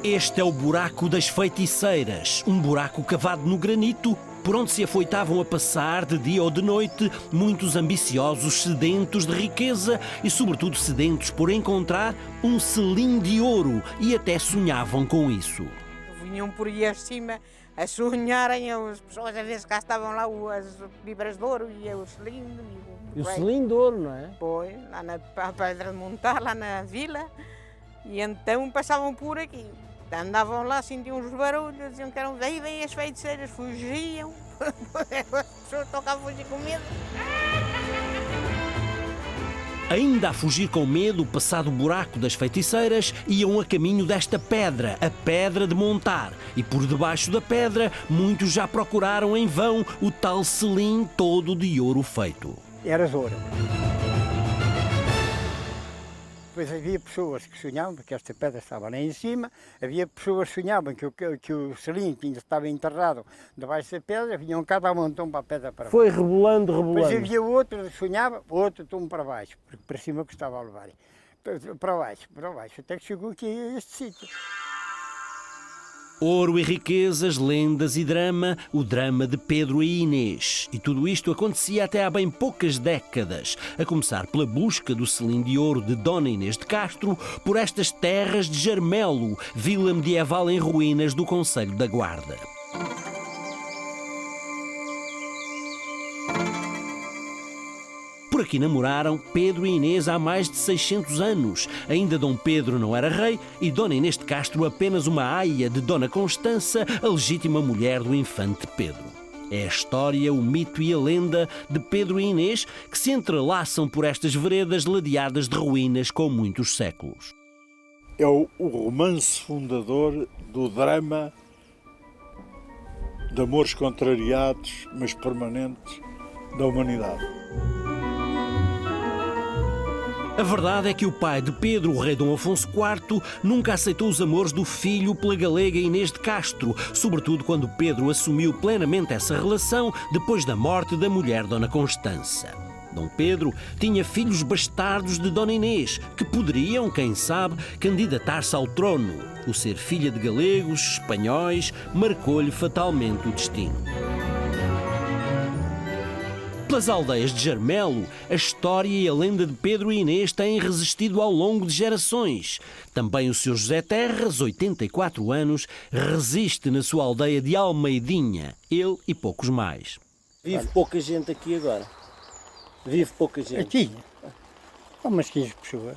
Este é o buraco das feiticeiras, um buraco cavado no granito, por onde se afoitavam a passar, de dia ou de noite, muitos ambiciosos sedentos de riqueza e, sobretudo, sedentos por encontrar um selim de ouro, e até sonhavam com isso. Vinham por aí acima a sonharem, as pessoas às vezes cá estavam lá as libras de ouro e o selim. E o selim de ouro, não é? Pois, lá na Pedra de Montar, lá na vila, e então passavam por aqui. Andavam lá, sentiam os barulhos, diziam que eram daí, vêm as feiticeiras, fugiam. As pessoas tocavam a fugir com medo. Ainda a fugir com medo, passado o buraco das feiticeiras, iam a caminho desta pedra, a Pedra de Montar. E por debaixo da pedra, muitos já procuraram em vão o tal selim todo de ouro feito. Era ouro. Depois havia pessoas que sonhavam, porque esta pedra estava lá em cima, havia pessoas que sonhavam que o selim estava enterrado debaixo da pedra, vinham cá, davam um tom para a pedra para baixo. Foi rebolando, rebolando. Depois havia outro que sonhava, outro tom para baixo, porque para cima que estava a levar. Para baixo, até que chegou aqui a este sítio. Ouro e riquezas, lendas e drama, o drama de Pedro e Inês. E tudo isto acontecia até há bem poucas décadas, a começar pela busca do selim de ouro de Dona Inês de Castro por estas terras de Jarmelo, vila medieval em ruínas do concelho da Guarda. Por aqui namoraram Pedro e Inês há mais de 600 anos. Ainda Dom Pedro não era rei e Dona Inês de Castro apenas uma aia de Dona Constança, a legítima mulher do infante Pedro. É a história, o mito e a lenda de Pedro e Inês que se entrelaçam por estas veredas ladeadas de ruínas com muitos séculos. É o romance fundador do drama de amores contrariados, mas permanentes, da humanidade. A verdade é que o pai de Pedro, o rei Dom Afonso IV, nunca aceitou os amores do filho pela galega Inês de Castro, sobretudo quando Pedro assumiu plenamente essa relação depois da morte da mulher Dona Constança. Dom Pedro tinha filhos bastardos de Dona Inês, que poderiam, quem sabe, candidatar-se ao trono. O ser filha de galegos, espanhóis, marcou-lhe fatalmente o destino. Pelas aldeias de Jarmelo, a história e a lenda de Pedro e Inês têm resistido ao longo de gerações. Também o Sr. José Terras, 84 anos, resiste na sua aldeia de Almeidinha, ele e poucos mais. Vive pouca gente aqui agora. Vive pouca gente. Aqui? Há umas 15 pessoas.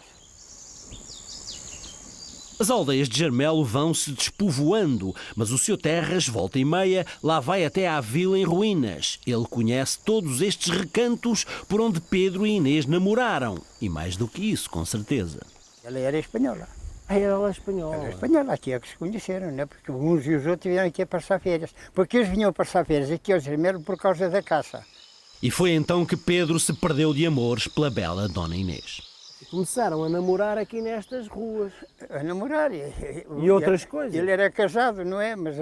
As aldeias de Jarmelo vão-se despovoando, mas o Sr. Terras, volta e meia, lá vai até à vila em ruínas. Ele conhece todos estes recantos por onde Pedro e Inês namoraram. E mais do que isso, com certeza. Ela era espanhola. Ela é espanhola. Ela era espanhola, aqui é que se conheceram, né? Porque uns e os outros vieram aqui a passar férias. Porque eles vinham a passar férias aqui ao Jarmelo por causa da caça. E foi então que Pedro se perdeu de amores pela bela Dona Inês. Começaram a namorar aqui nestas ruas. A namorar. E outras coisas. Ele era casado, não é? Mas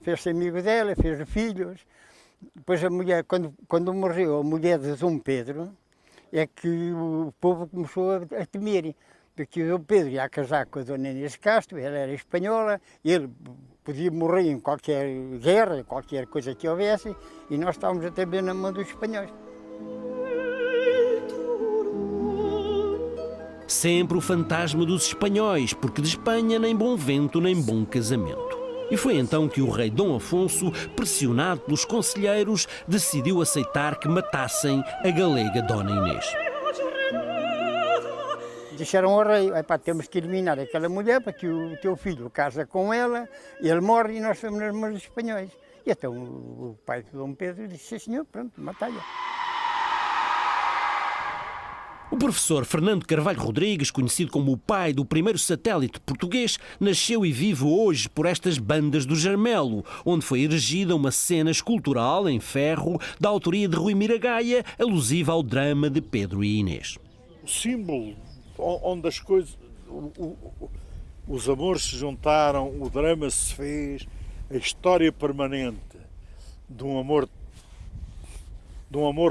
fez-se amigo dela, fez filhos. Depois a mulher, quando morreu a mulher de Dom Pedro, é que o povo começou a temer. Porque o Dom Pedro ia casar com a Dona Inês de Castro, ela era espanhola, ele podia morrer em qualquer guerra, qualquer coisa que houvesse, e nós estávamos a temer na mão dos espanhóis. Sempre o fantasma dos espanhóis, porque de Espanha nem bom vento nem bom casamento. E foi então que o rei Dom Afonso, pressionado pelos conselheiros, decidiu aceitar que matassem a galega Dona Inês. Disseram ao rei, temos que eliminar aquela mulher para que o teu filho casa com ela, ele morre e nós estamos nas mãos dos espanhóis. E então o pai de Dom Pedro disse, sim senhor, pronto, matai-a. O professor Fernando Carvalho Rodrigues, conhecido como o pai do primeiro satélite português, nasceu e vive hoje por estas bandas do Jarmelo, onde foi erigida uma cena escultural em ferro da autoria de Rui Miragaia, alusiva ao drama de Pedro e Inês. O símbolo onde as coisas, os amores se juntaram, o drama se fez, a história permanente de um amor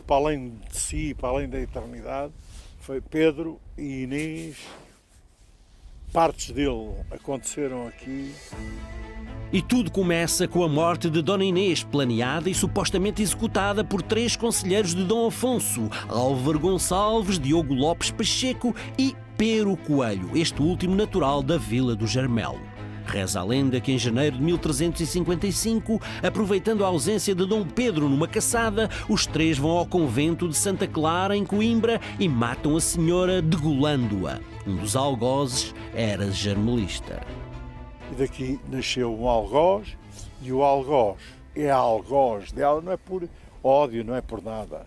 para além de si, para além da eternidade, foi Pedro e Inês partes dele aconteceram aqui. E tudo começa com a morte de Dona Inês, planeada e supostamente executada por 3 conselheiros de Dom Afonso: Álvaro Gonçalves, Diogo Lopes Pacheco e Pero Coelho, este último natural da Vila do Jarmelo. Reza a lenda que em janeiro de 1355, aproveitando a ausência de Dom Pedro numa caçada, os 3 vão ao convento de Santa Clara, em Coimbra, e matam a senhora degolando-a. Um dos algozes era jarmelista. E daqui nasceu um algoz, e o algoz é algoz dela, não é por ódio, não é por nada,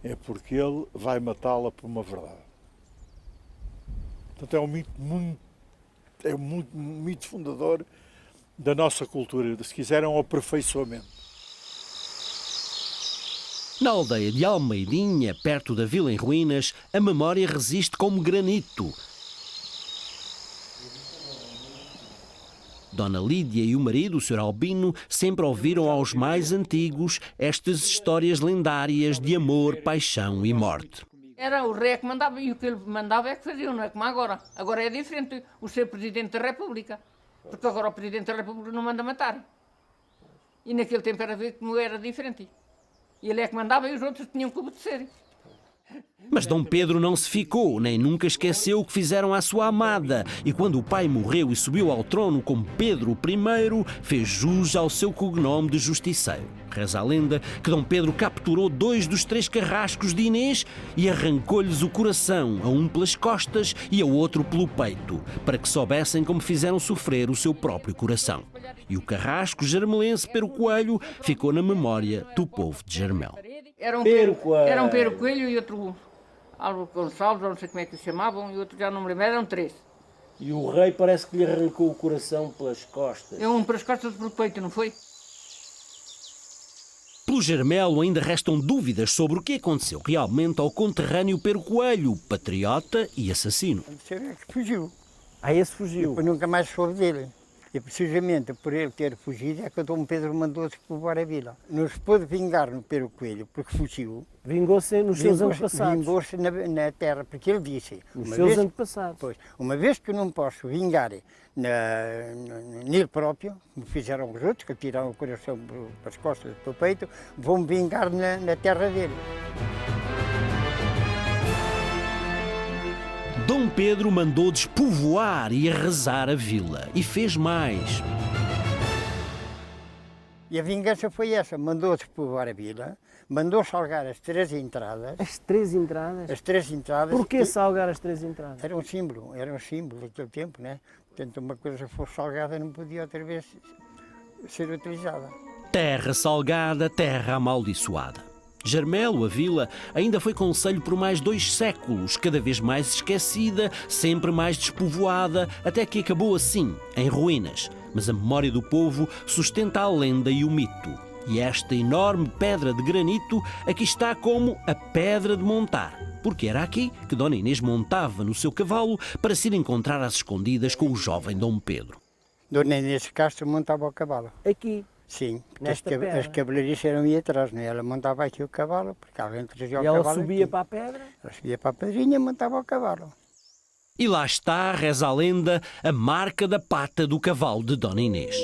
é porque ele vai matá-la por uma verdade. Portanto, é um mito fundador da nossa cultura, se quiserem, um aperfeiçoamento. Na aldeia de Almeidinha, perto da vila em ruínas, a memória resiste como granito. Dona Lídia e o marido, o Sr. Albino, sempre ouviram aos mais antigos estas histórias lendárias de amor, paixão e morte. Era o rei que mandava, e o que ele mandava é que faziam, não é como agora. Agora é diferente o ser Presidente da República, porque agora o Presidente da República não manda matar. E naquele tempo era ver como era diferente. Ele é que mandava e os outros tinham que obedecer. Mas Dom Pedro não se ficou, nem nunca esqueceu o que fizeram à sua amada, e quando o pai morreu e subiu ao trono como Pedro I, fez jus ao seu cognome de justiceiro. Reza a lenda que Dom Pedro capturou 2 dos 3 carrascos de Inês e arrancou-lhes o coração, a um pelas costas e ao outro pelo peito, para que soubessem como fizeram sofrer o seu próprio coração. E o carrasco jarmelense Pero Coelho ficou na memória do povo de Jarmel. Era um Pero Coelho e outro Álvaro Gonçalves, não sei como é que se chamavam, e outro já não me lembro, eram 3. E o rei parece que lhe arrancou o coração pelas costas. Um pelas costas pelo peito, não foi? Pelo Jarmelo ainda restam dúvidas sobre o que aconteceu realmente ao conterrâneo Pero Coelho, patriota e assassino. Que fugiu. Esse fugiu. Depois nunca mais soube dele. E precisamente por ele ter fugido é que o Dom Pedro mandou-se povoar a vila. Não se pôde vingar no Pero Coelho porque fugiu. Vingou-se nos seus antepassados. Vingou-se na terra, porque ele disse... Nos seus antepassados. Pois, uma vez que eu não posso vingar nele próprio, como fizeram os outros, que tiraram o coração pelas costas do peito, vou-me vingar na terra dele. Dom Pedro mandou despovoar e arrasar a vila. E fez mais. E a vingança foi essa. Mandou despovoar a vila, mandou salgar as 3 entradas. As 3 entradas? As 3 entradas. Porquê salgar as 3 entradas? Era um símbolo daquele tempo, né? Portanto, uma coisa que fosse salgada não podia outra vez ser utilizada. Terra salgada, terra amaldiçoada. Jarmelo, a vila, ainda foi concelho por mais 2 séculos, cada vez mais esquecida, sempre mais despovoada, até que acabou assim, em ruínas. Mas a memória do povo sustenta a lenda e o mito. E esta enorme pedra de granito aqui está como a Pedra de Montar, porque era aqui que Dona Inês montava no seu cavalo para se ir encontrar às escondidas com o jovem Dom Pedro. Dona Inês Castro montava o cavalo. Aqui? Sim, porque as cavalariças eram aí atrás, não é? Ela montava aqui o cavalo, porque alguém trazia o cavalo. E ela subia aqui. para a pedra? Ela subia para a pedrinha e montava o cavalo. E lá está, reza a lenda, a marca da pata do cavalo de Dona Inês.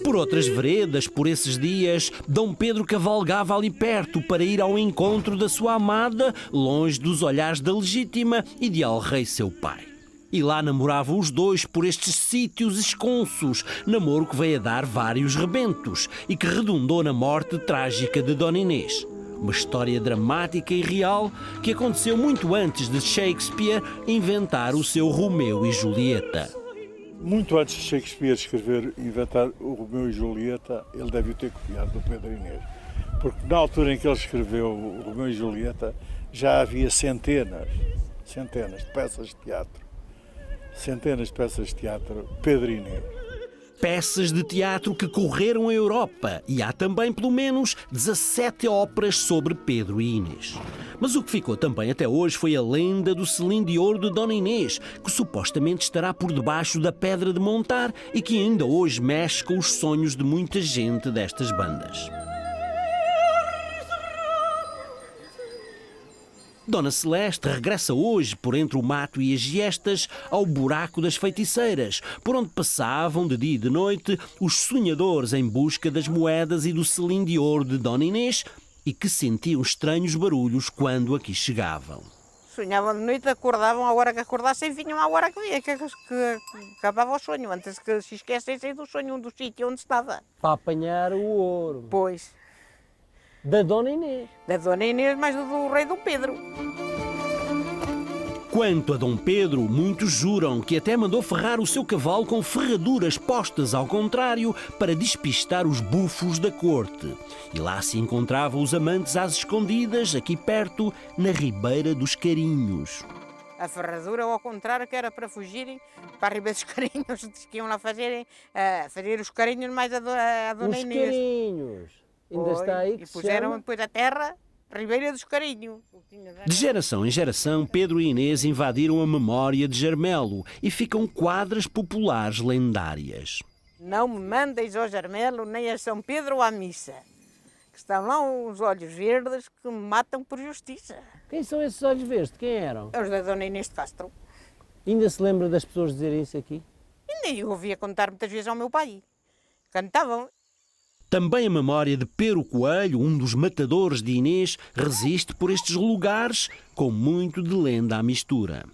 Por outras veredas, por esses dias, Dom Pedro cavalgava ali perto para ir ao encontro da sua amada, longe dos olhares da legítima e de El-Rei seu pai. E lá namoravam os 2 por estes sítios esconsos, namoro que veio a dar vários rebentos e que redundou na morte trágica de Dona Inês. Uma história dramática e real que aconteceu muito antes de Shakespeare inventar o seu Romeu e Julieta. Muito antes de Shakespeare inventar o Romeu e Julieta, ele deve ter copiado do Pedro Inês. Porque na altura em que ele escreveu o Romeu e Julieta, já havia centenas de peças de teatro. Centenas de peças de teatro Pedro Inês. Peças de teatro que correram a Europa e há também pelo menos 17 óperas sobre Pedro e Inês. Mas o que ficou também até hoje foi a lenda do selim de ouro de Dona Inês, que supostamente estará por debaixo da Pedra de Montar e que ainda hoje mexe com os sonhos de muita gente destas bandas. Dona Celeste regressa hoje por entre o mato e as giestas ao buraco das feiticeiras, por onde passavam de dia e de noite os sonhadores em busca das moedas e do selim de ouro de Dona Inês e que sentiam estranhos barulhos quando aqui chegavam. Sonhavam de noite, acordavam à hora que acordassem e vinham à hora que vinha, que acabava o sonho, antes que se esquecessem do sonho, do sítio onde estava. Para apanhar o ouro. Pois, Da Dona Inês. da Dona Inês, mas do rei Dom Pedro. Quanto a Dom Pedro, muitos juram que até mandou ferrar o seu cavalo com ferraduras postas ao contrário para despistar os bufos da corte. E lá se encontravam os amantes às escondidas, aqui perto, na Ribeira dos Carinhos. A ferradura ao contrário, que era para fugirem para a Ribeira dos Carinhos, diz que iam lá fazer os carinhos mais a Dona Os Inês. carinhos. Ainda Foi, está aí que e se puseram chama. depois a terra, Ribeira dos Carinhos. De geração em geração, Pedro e Inês invadiram a memória de Jarmelo e ficam quadras populares lendárias. Não me mandeis ao Jarmelo nem a São Pedro ou à missa, que estão lá os olhos verdes que me matam por justiça. Quem são esses olhos verdes? Quem eram? Os da Dona Inês de Castro. Ainda se lembra das pessoas dizerem isso aqui? E nem eu ouvia contar muitas vezes ao meu pai. Cantavam. Também a memória de Pero Coelho, um dos matadores de Inês, resiste por estes lugares com muito de lenda à mistura.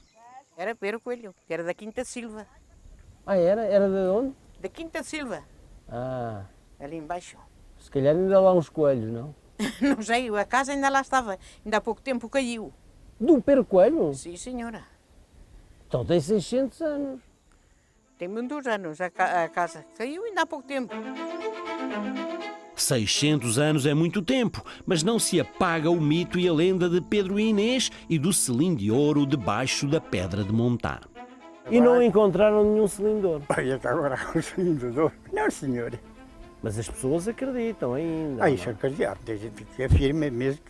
Era Pero Coelho, que era da Quinta de Silva. Ah, era? Era de onde? Da Quinta de Silva, Ah, ali embaixo. se calhar ainda há lá uns coelhos, não? Não sei, a casa ainda lá estava. Ainda há pouco tempo caiu. Do Pero Coelho? Sim, senhora. Então tem 600 anos. Tem muitos anos a casa. Caiu ainda há pouco tempo. 600 anos é muito tempo, mas não se apaga o mito e a lenda de Pedro e Inês e do selim de ouro debaixo da pedra de montar. E não encontraram nenhum cilindro. Olha, está agora com o cilindro. Não, senhor. Mas as pessoas acreditam ainda. Ah, isso é acreditado. Tem gente que afirma mesmo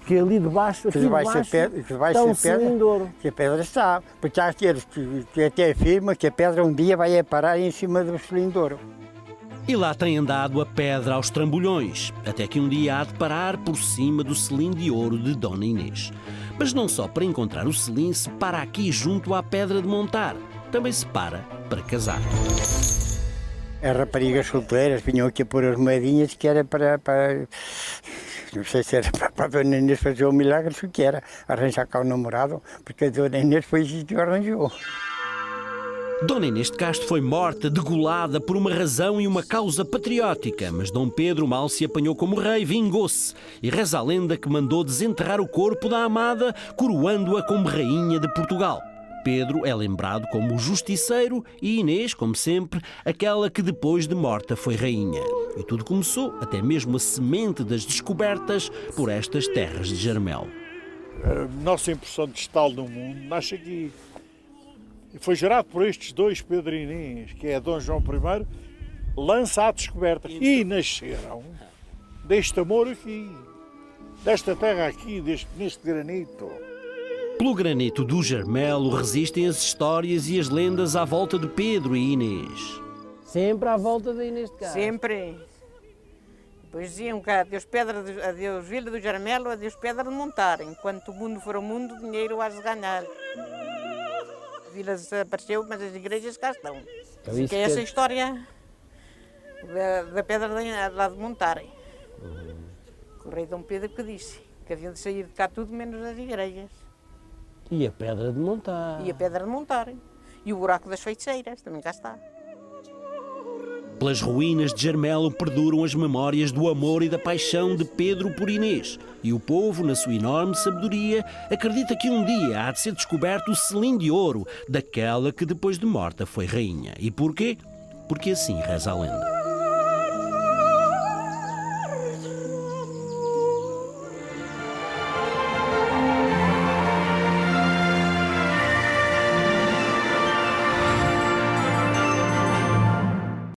Que ali debaixo, aqui vai debaixo, ser pedra, que vai está ser um pedra, cilindro. que a pedra está. Porque há aqueles que até afirmam que a pedra um dia vai parar em cima do cilindro. E lá tem andado a pedra aos trambolhões, até que um dia há de parar por cima do selim de ouro de Dona Inês. Mas não só para encontrar o selim se para aqui junto à pedra de montar, também se para casar. As raparigas solteiras vinham aqui a pôr as moedinhas que era para não sei se era para a Dona Inês fazer um milagre, o que era, arranjar cá o namorado, porque a Dona Inês foi isso que arranjou. Dona Inês de Castro foi morta, degolada por uma razão e uma causa patriótica, mas Dom Pedro mal se apanhou como rei, vingou-se e reza a lenda que mandou desenterrar o corpo da amada, coroando-a como rainha de Portugal. Pedro é lembrado como o justiceiro e Inês, como sempre, aquela que depois de morta foi rainha. E tudo começou, até mesmo a semente das descobertas, por estas terras de Jarmelo. A nossa impressão digital no mundo nasce aqui. E foi gerado por estes dois Pedro e Inês, que é Dom João I, lança à descoberta. E nasceram deste amor aqui, desta terra aqui, neste granito. Pelo granito do Jarmelo resistem as histórias e as lendas à volta de Pedro e Inês. Sempre à volta da Inês de Castro. Sempre. Depois diziam que adeus Vila do Jarmelo, adeus Pedra de Montar. Enquanto o mundo for o mundo, o dinheiro has de ganhar. A vila desapareceu, mas as igrejas cá estão. isso Que é essa história da Pedra lá de Montarem. O rei Dom Pedro que disse que haviam de sair de cá tudo menos as igrejas. E a pedra de montar. E a Pedra de Montarem. E o buraco das feiticeiras, também cá está. Pelas ruínas de Jarmelo perduram as memórias do amor e da paixão de Pedro por Inês. E o povo, na sua enorme sabedoria, acredita que um dia há de ser descoberto o selim de ouro daquela que depois de morta foi rainha. E porquê? Porque assim reza a lenda.